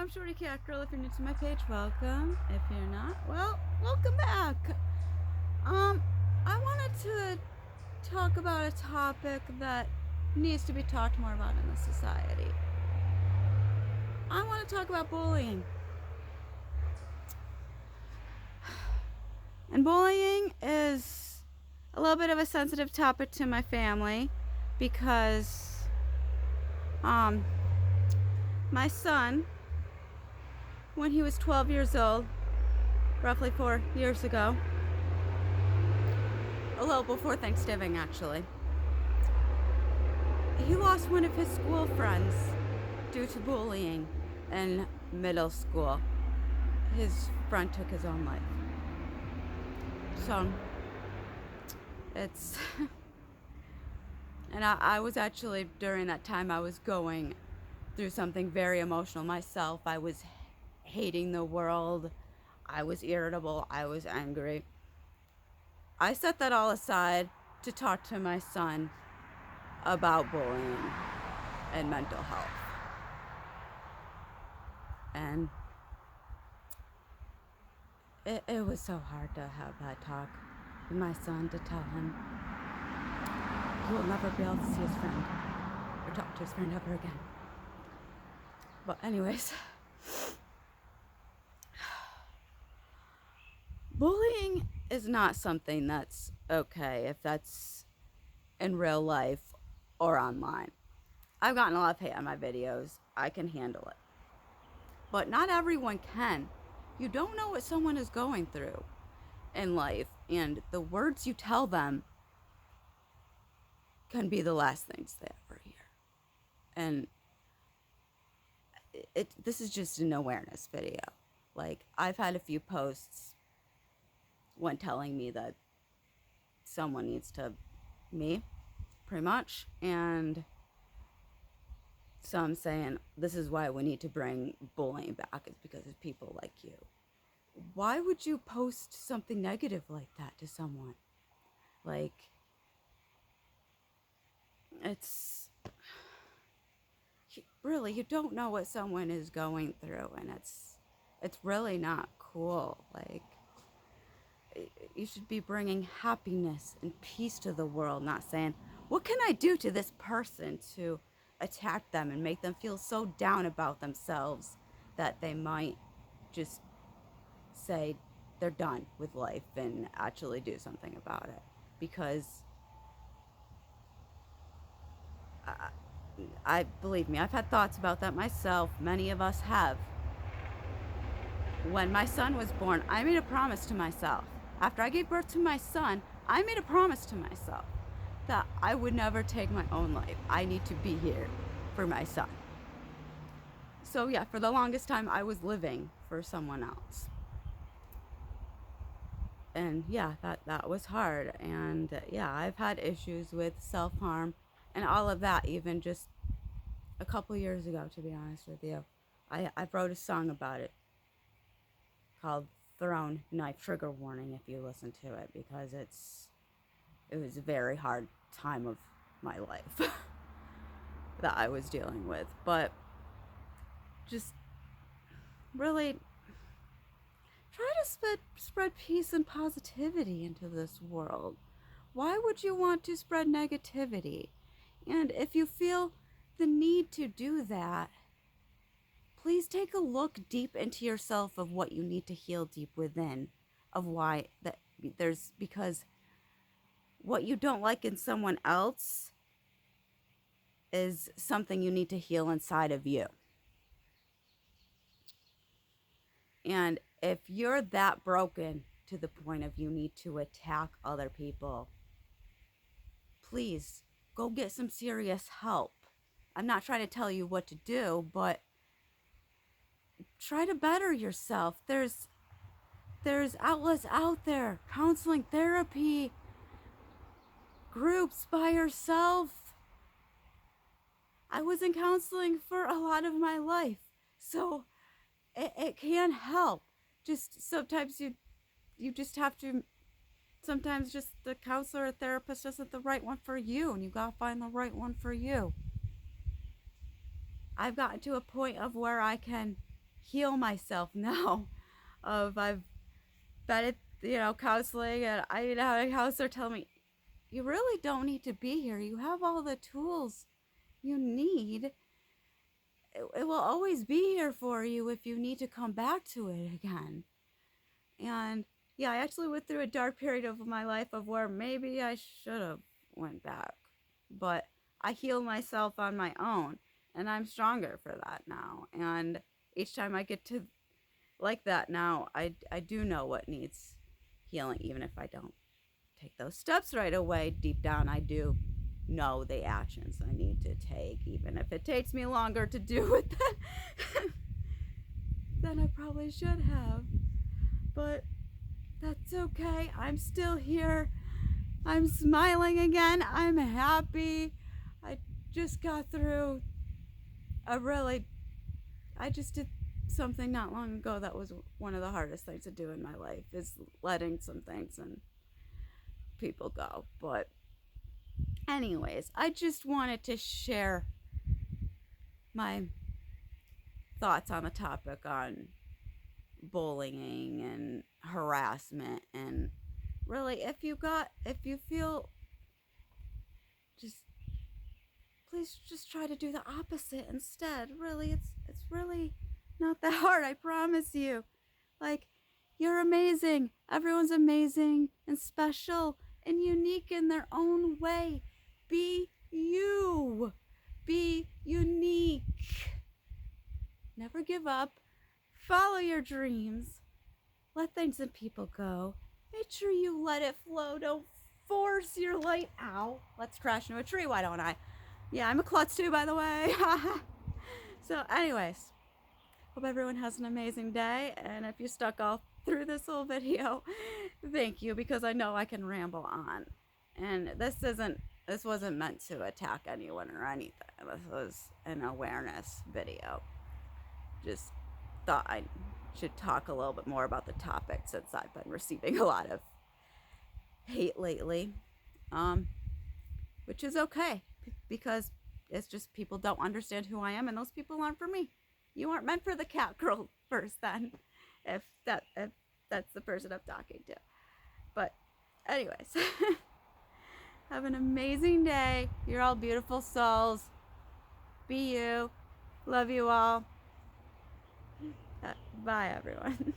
I'm Shorty Catgirl. If you're new to my page, welcome. If you're not, well, welcome back. I wanted to talk about a topic that needs to be talked more about in the society. I want to talk about bullying. And bullying is a little bit of a sensitive topic to my family because my son, when he was 12 years old, roughly 4 years ago, a little before Thanksgiving actually, he lost one of his school friends due to bullying in middle school. His friend took his own life. So it's and I was actually, during that time, I was going through something very emotional myself. I was hating the world. I was irritable. I was angry. I set that all aside to talk to my son about bullying and mental health. And it was so hard to have that talk with my son, to tell him he will never be able to see his friend or talk to his friend ever again. But anyways, bullying is not something that's okay if that's in real life or online. I've gotten a lot of hate on my videos. I can handle it. But not everyone can. You don't know what someone is going through in life, and the words you tell them can be the last things they ever hear. And this is just an awareness video. Like, I've had a few posts when telling me that someone needs to, me, pretty much, and some saying this is why we need to bring bullying back, is because of people like you. Why would you post something negative like that to someone? Like, it's really, you don't know what someone is going through, and it's really not cool. Like, you should be bringing happiness and peace to the world, not saying, what can I do to this person to attack them and make them feel so down about themselves that they might just say they're done with life and actually do something about it. Because I believe me, I've had thoughts about that myself. Many of us have. When my son was born, I made a promise to myself. After I gave birth to my son, I made a promise to myself that I would never take my own life. I need to be here for my son. So yeah, for the longest time, I was living for someone else. And yeah, that was hard. And yeah, I've had issues with self-harm and all of that, even just a couple years ago, to be honest with you. I wrote a song about it called Thrown Knife Trigger Warning, if you listen to it, because it was a very hard time of my life that I was dealing with. But just really try to spread peace and positivity into this world. Why would you want to spread negativity? And if you feel the need to do that, please take a look deep into yourself of what you need to heal deep within, of why that there's, because what you don't like in someone else is something you need to heal inside of you. And if you're that broken to the point of you need to attack other people, please go get some serious help. I'm not trying to tell you what to do, but try to better yourself. There's outlets out there, counseling, therapy, groups by yourself. I was in counseling for a lot of my life, so it can help. Just sometimes you just have to, sometimes just the counselor or therapist isn't the right one for you, and you gotta find the right one for you. I've gotten to a point of where I can heal myself now. Of I've been at, counseling, and a counselor telling me, you really don't need to be here. You have all the tools you need. It will always be here for you if you need to come back to it again. And yeah, I actually went through a dark period of my life of where maybe I should have went back, but I healed myself on my own, and I'm stronger for that now. And each time I get to like that now, I do know what needs healing, even if I don't take those steps right away. Deep down, I do know the actions I need to take, even if it takes me longer to do it than I probably should have. But that's okay. I'm still here. I'm smiling again. I'm happy. I just got through a really, I just did something not long ago that was one of the hardest things to do in my life, is letting some things and people go. But anyways, I just wanted to share my thoughts on the topic on bullying and harassment. And really, if you feel, just please just try to do the opposite instead. Really, it's really not that hard, I promise you. Like, you're amazing. Everyone's amazing and special and unique in their own way. Be you. Be unique. Never give up. Follow your dreams. Let things and people go. Make sure you let it flow. Don't force your light out. Let's crash into a tree, why don't I? Yeah, I'm a klutz too, by the way. So anyways, hope everyone has an amazing day. And if you stuck all through this whole video, thank you, because I know I can ramble on. And this wasn't meant to attack anyone or anything. This was an awareness video. Just thought I should talk a little bit more about the topic, since I've been receiving a lot of hate lately, which is okay, because it's just people don't understand who I am, and those people aren't for me. You aren't meant for the Catgirl first, then, if that's the person I'm talking to. But anyways, have an amazing day. You're all beautiful souls. Be you. Love you all. Bye, everyone.